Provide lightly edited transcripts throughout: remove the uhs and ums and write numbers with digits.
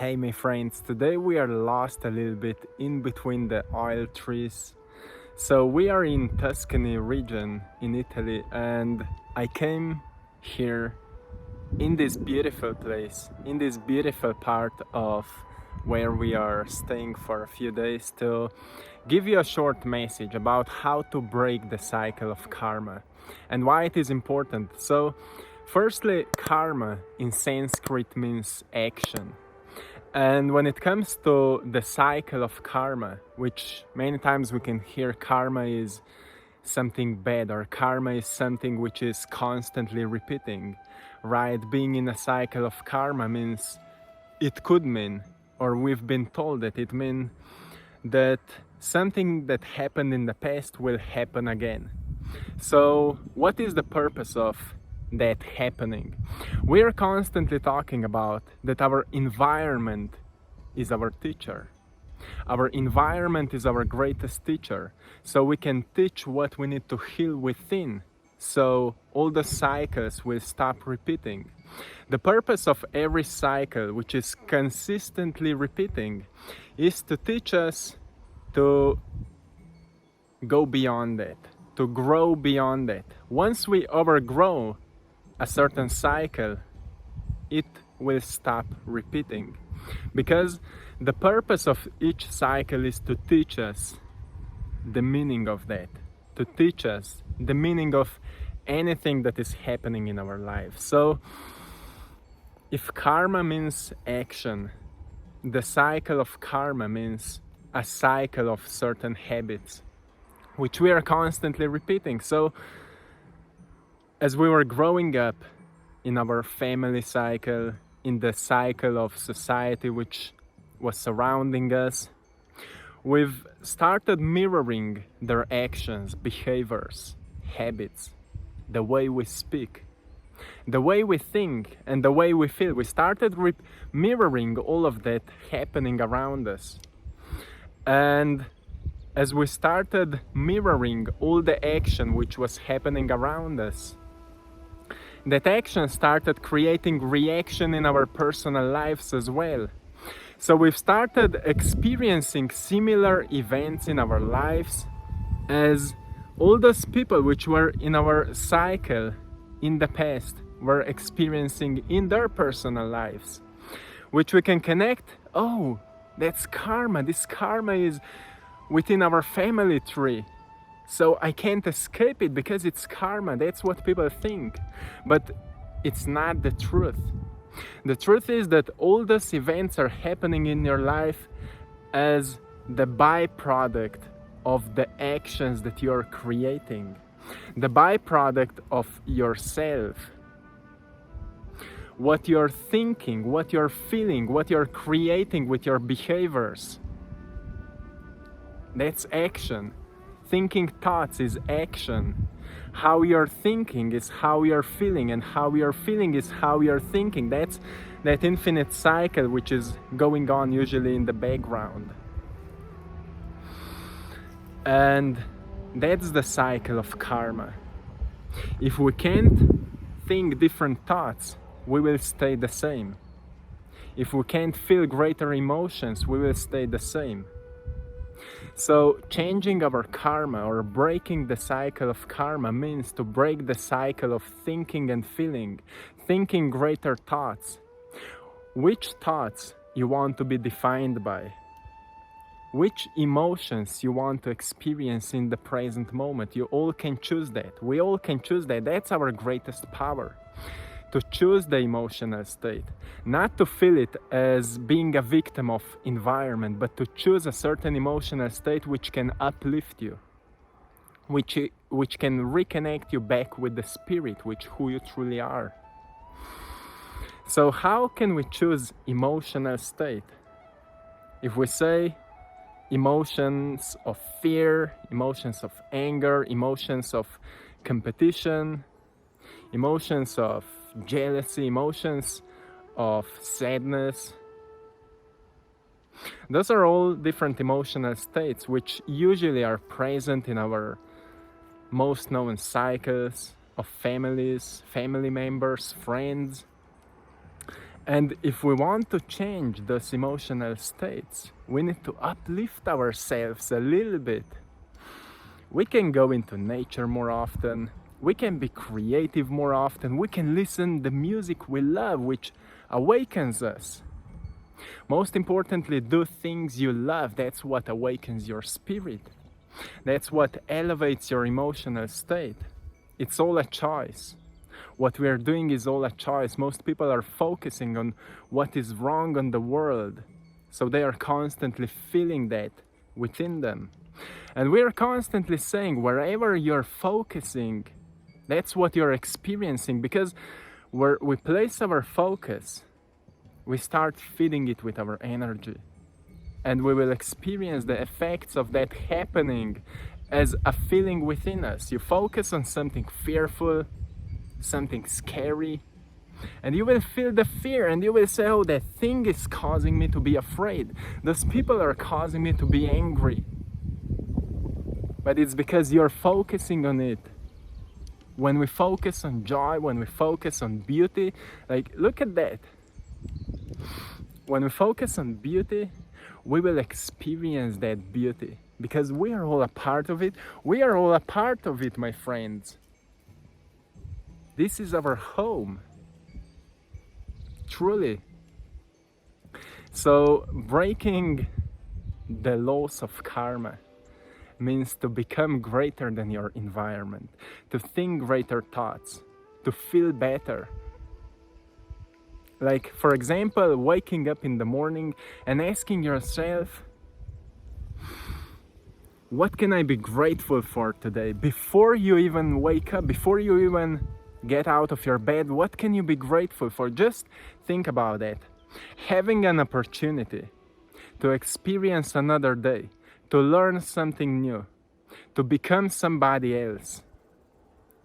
Hey my friends, today we are lost a little bit in between the oil trees. So we are in Tuscany region in Italy, and I came here in this beautiful place, in this beautiful part of where we are staying for a few days, to give you a short message about how to break the cycle of karma and why it is important. So firstly, karma in Sanskrit means action. And when it comes to the cycle of karma, which many times we can hear karma is something bad, or karma is something which is constantly repeating, right? Being in a cycle of karma means, it could mean, or we've been told that it means that something that happened in the past will happen again. So what is the purpose of that happening? We are constantly talking about that our environment is our teacher. Our environment is our greatest teacher. So we can teach what we need to heal within, so all the cycles will stop repeating. The purpose of every cycle, which is consistently repeating, is to teach us to go beyond it, to grow beyond it. Once we overgrow a certain cycle, it will stop repeating, because the purpose of each cycle is to teach us the meaning of that, to teach us the meaning of anything that is happening in our life. So if karma means action, the cycle of karma means a cycle of certain habits which we are constantly repeating. So as we were growing up in our family cycle, in the cycle of society which was surrounding us, we've started mirroring their actions, behaviors, habits, the way we speak, the way we think, and the way we feel. We started mirroring all of that happening around us. And as we started mirroring all the action which was happening around us, that action started creating reaction in our personal lives as well. So we've started experiencing similar events in our lives as all those people which were in our cycle in the past were experiencing in their personal lives, which we can connect. Oh, that's karma. This karma is within our family tree. So I can't escape it because it's karma. That's what people think. But it's not the truth. The truth is that all those events are happening in your life as the byproduct of the actions that you're creating, the byproduct of yourself. What you're thinking, what you're feeling, what you're creating with your behaviors, that's action. Thinking thoughts is action. How you're thinking is how you're feeling, and how you're feeling is how you're thinking. That's that infinite cycle which is going on usually in the background. And that's the cycle of karma. If we can't think different thoughts, we will stay the same. If we can't feel greater emotions, we will stay the same. So changing our karma, or breaking the cycle of karma, means to break the cycle of thinking and feeling, thinking greater thoughts. Which thoughts you want to be defined by? Which emotions you want to experience in the present moment? You all can choose that. We all can choose that. That's our greatest power. To choose the emotional state, not to feel it as being a victim of environment, but to choose a certain emotional state which can uplift you, which can reconnect you back with the spirit, who you truly are. So how can we choose emotional state? If we say emotions of fear, emotions of anger, emotions of competition, emotions of jealousy, emotions of sadness, those are all different emotional states which usually are present in our most known cycles of families, family members, friends. And if we want to change those emotional states, we need to uplift ourselves a little bit. We can go into nature more often, we can be creative more often, we can listen the music we love, which awakens us. Most importantly, do things you love. That's what awakens your spirit. That's what elevates your emotional state. It's all a choice. What we are doing is all a choice. Most people are focusing on what is wrong on the world, so they are constantly feeling that within them. And we are constantly saying, wherever you're focusing, that's what you're experiencing, because where we place our focus, we start feeding it with our energy. And we will experience the effects of that happening as a feeling within us. You focus on something fearful, something scary, and you will feel the fear, and you will say, oh, that thing is causing me to be afraid. Those people are causing me to be angry. But it's because you're focusing on it. When we focus on joy, when we focus on beauty, like, look at that. When we focus on beauty, we will experience that beauty, because we are all a part of it. We are all a part of it, my friends. This is our home, truly. So breaking the laws of karma means to become greater than your environment, to think greater thoughts, to feel better. Like, for example, waking up in the morning and asking yourself, what can I be grateful for today? Before you even wake up, before you even get out of your bed, what can you be grateful for? Just think about it. Having an opportunity to experience another day, to learn something new, to become somebody else,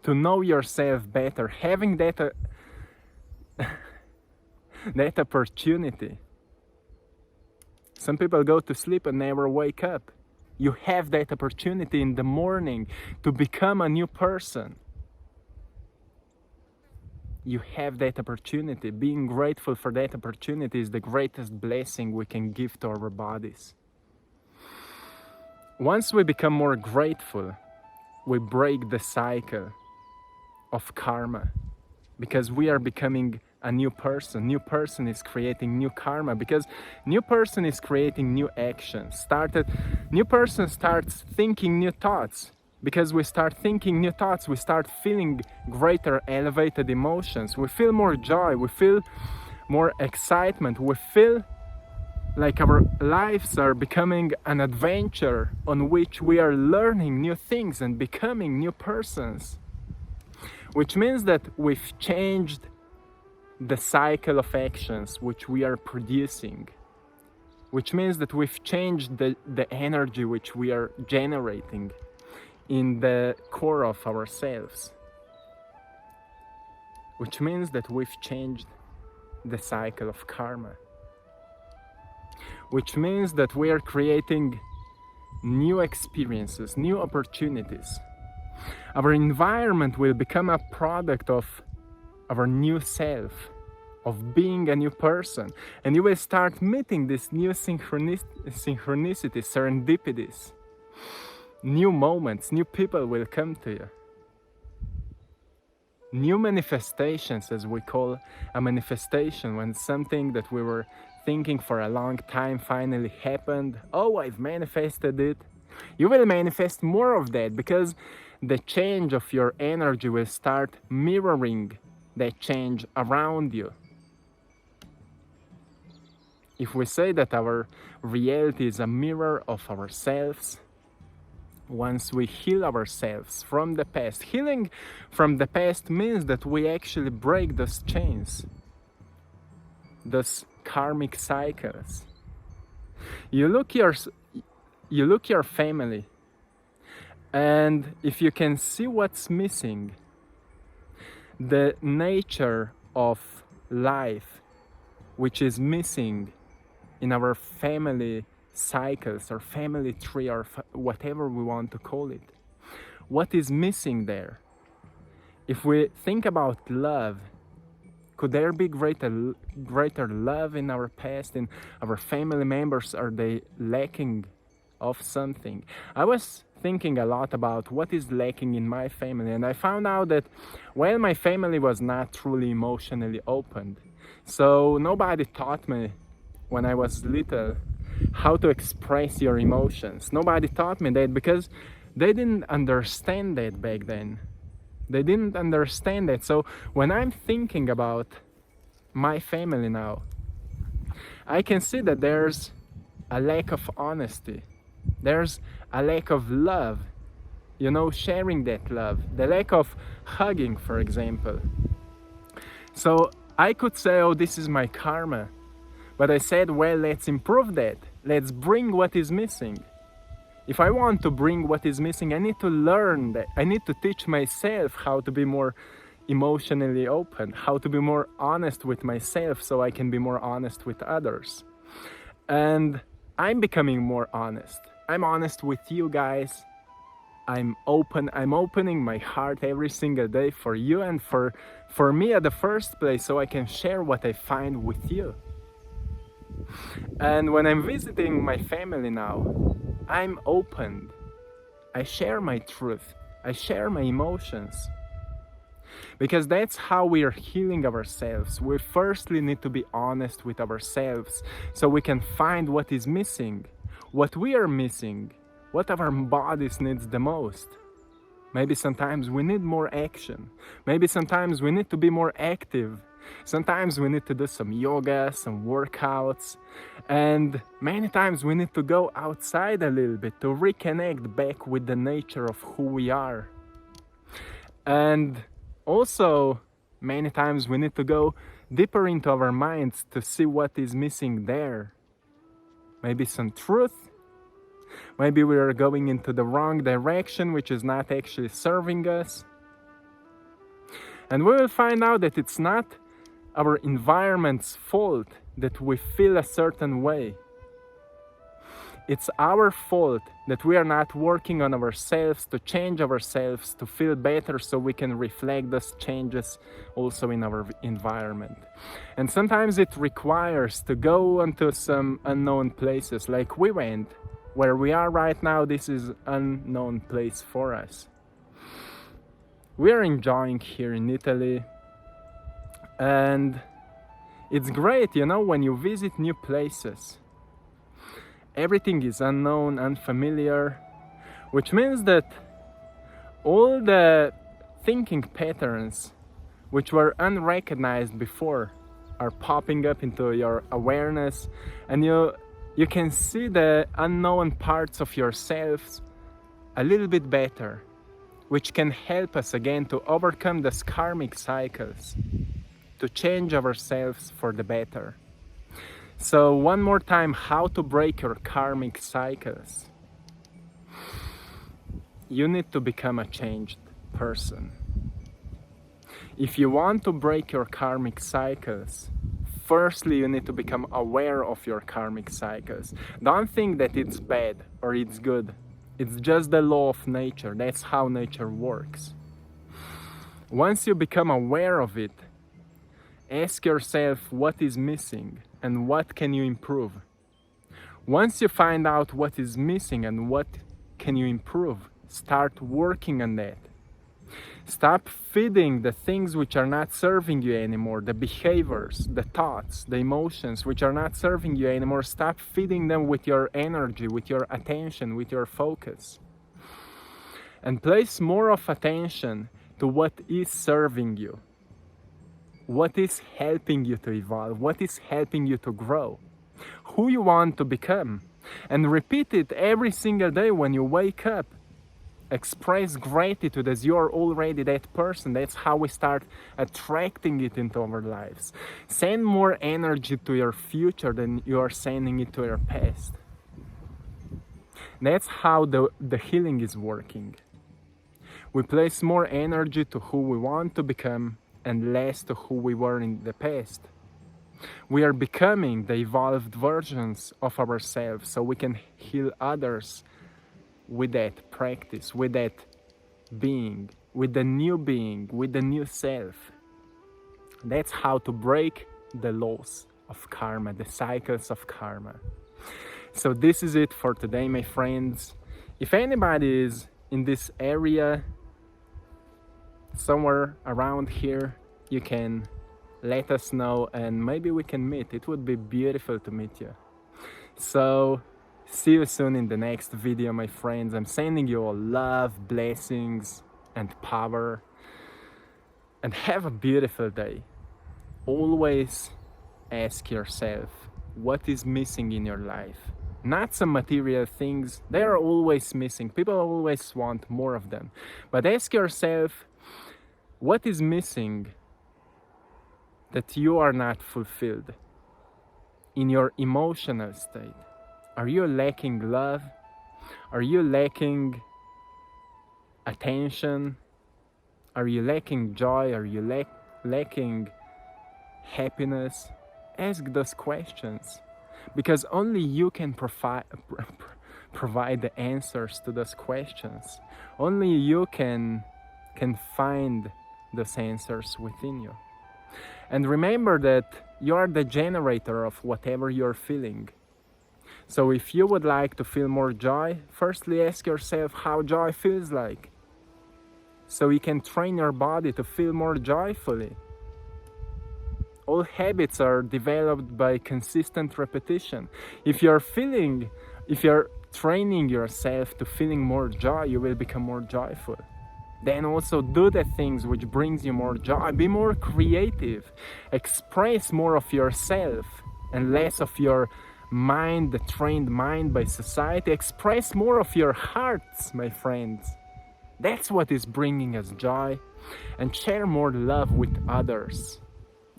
to know yourself better, having that that opportunity. Some people go to sleep and never wake up. You have that opportunity in the morning to become a new person. You have that opportunity. Being grateful for that opportunity is the greatest blessing we can give to our bodies. Once we become more grateful, we break the cycle of karma, because we are becoming a new person. New person is creating new karma, because new person is creating new actions. New person starts thinking new thoughts. Because we start thinking new thoughts, we start feeling greater elevated emotions. We feel more joy, we feel more excitement, we feel like our lives are becoming an adventure on which we are learning new things and becoming new persons. Which means that we've changed the cycle of actions which we are producing. Which means that we've changed the energy which we are generating in the core of ourselves. Which means that we've changed the cycle of karma. Which means that we are creating new experiences, new opportunities. Our environment will become a product of our new self, of being a new person. And you will start meeting these new synchronicities, serendipities. New moments, new people will come to you. New manifestations, as we call a manifestation, when something that we were thinking for a long time finally happened. Oh, I've manifested it. You will manifest more of that, because the change of your energy will start mirroring that change around you. If we say that our reality is a mirror of ourselves, once we heal ourselves from the past, healing from the past means that we actually break those chains, those karmic cycles. You look your family, and if you can see what's missing, the nature of life which is missing in our family cycles or family tree, or whatever we want to call it, what is missing there? If we think about love, Could there be greater love in our past, in our family members? Are they lacking of something? I was thinking a lot about what is lacking in my family, and I found out that, well, my family was not truly emotionally opened. So nobody taught me when I was little how to express your emotions. Nobody taught me that because they didn't understand that back then. They didn't understand it. So when I'm thinking about my family now, I can see that there's a lack of honesty. There's a lack of love, sharing that love. The lack of hugging, for example. So I could say, oh, this is my karma. But I said, well, let's improve that. Let's bring what is missing. If I want to bring what is missing, I need to learn that. I need to teach myself how to be more emotionally open, how to be more honest with myself so I can be more honest with others. And I'm becoming more honest. I'm honest with you guys. I'm open. I'm opening my heart every single day for you and for me at the first place, so I can share what I find with you. And when I'm visiting my family now, I'm open. I share my truth. I share my emotions. Because that's how we are healing ourselves. We firstly need to be honest with ourselves so we can find what is missing, what we are missing, what our bodies needs the most. Maybe sometimes we need more action. Maybe sometimes we need to be more active. Sometimes we need to do some yoga, some workouts, and many times we need to go outside a little bit to reconnect back with the nature of who we are. And also, many times we need to go deeper into our minds to see what is missing there. Maybe some truth. Maybe we are going into the wrong direction, which is not actually serving us. And we will find out that it's not our environment's fault that we feel a certain way. It's our fault that we are not working on ourselves to change ourselves, to feel better so we can reflect those changes also in our environment. And sometimes it requires to go into some unknown places like we went. Where we are right now, this is an unknown place for us. We are enjoying here in Italy. And it's great, when you visit new places. Everything is unknown, unfamiliar, which means that all the thinking patterns which were unrecognized before are popping up into your awareness, and you can see the unknown parts of yourselves a little bit better, which can help us again to overcome these karmic cycles, to change ourselves for the better. So one more time, how to break your karmic cycles. You need to become a changed person. If you want to break your karmic cycles, firstly you need to become aware of your karmic cycles. Don't think that it's bad or it's good. It's just the law of nature. That's how nature works. Once you become aware of it, ask yourself what is missing and what can you improve. Once you find out what is missing and what can you improve, start working on that. Stop feeding the things which are not serving you anymore, the behaviors, the thoughts, the emotions which are not serving you anymore. Stop feeding them with your energy, with your attention, with your focus. And place more of attention to what is serving you. What is helping you to evolve? What is helping you to grow? Who you want to become? And repeat it every single day when you wake up. Express gratitude as you are already that person. That's how we start attracting it into our lives. Send more energy to your future than you are sending it to your past. That's how the healing is working. We place more energy to who we want to become and less to who we were in the past. We are becoming the evolved versions of ourselves so we can heal others with that practice, with that being, with the new self. That's how to break the laws of karma, the cycles of karma. So this is it for today, my friends. If anybody is in this area, somewhere around here, you can let us know and maybe we can meet. It would be beautiful to meet you. So see you soon in the next video, my friends. I'm sending you all love, blessings, and power. And have a beautiful day. Always ask yourself, what is missing in your life? Not some material things, they are always missing. People always want more of them. But ask yourself, what is missing that you are not fulfilled in your emotional state? Are you lacking love? Are you lacking attention? Are you lacking joy? Are you lacking happiness? Ask those questions, because only you can provide the answers to those questions. Only you can find those answers within you. And remember that you are the generator of whatever you're feeling. So if you would like to feel more joy, firstly ask yourself how joy feels like, so you can train your body to feel more joyfully. All habits are developed by consistent repetition. If you're training yourself to feeling more joy, you will become more joyful. Then also do the things which brings you more joy. Be more creative. Express more of yourself and less of your mind, the trained mind by society. Express more of your hearts, my friends. That's what is bringing us joy. And share more love with others.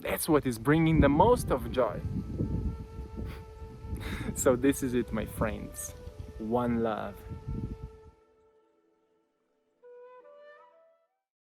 That's what is bringing the most of joy. So this is it, my friends. One love.